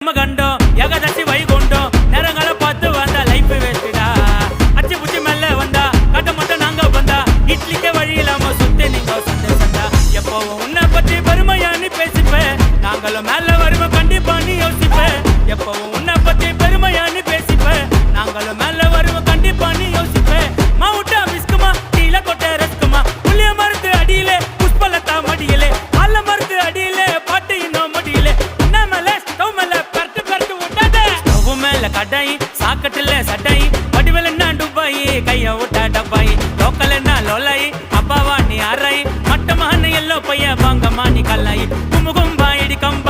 கண்டோம் ஏகாதசி வைகுண்டோம் நேரங்களை பார்த்து வந்தா லைஃப் வேஸ்டா அச்சு புச்சி மேல வந்தா கட்ட மட்டும் நாங்க வந்தா இட்லிக்கே வழி இல்லாம சுத்தி நீங்க சந்தா எப்பவும் உன்னை பத்தி பெருமையானு பேசிப்பேன் நாங்களும் மேல வருவோம் கண்டிப்பா நீ யோசிப்பேன் எப்பவும் உன்னை பத்தி பெருமையானு பேசிப்பேன் நாங்களும் மேல வருவோம் கண்டிப்பா நீ யோசிப்பேன் மாவுட்டா மிஸ்குமா கீழே கொட்ட ரஸ்குமா புளிய மருந்து அடியிலே புஷ்பலத்தா மடியிலே அல்ல மருந்து அடியிலே பாட்டு இன்னும் மடியிலே கடாய் சாக்கட்டில் சட்டாய் வடிவல் என்ன டுபாய் கைய விட்டா டப்பாய் லோக்கல் என்ன லோலாய் அப்பாவா நீ அறாய் மட்டமான எல்லோ பைய வாங்கம்மா நீ கல்லாய் கும்பு கும்பா இடி கம்பா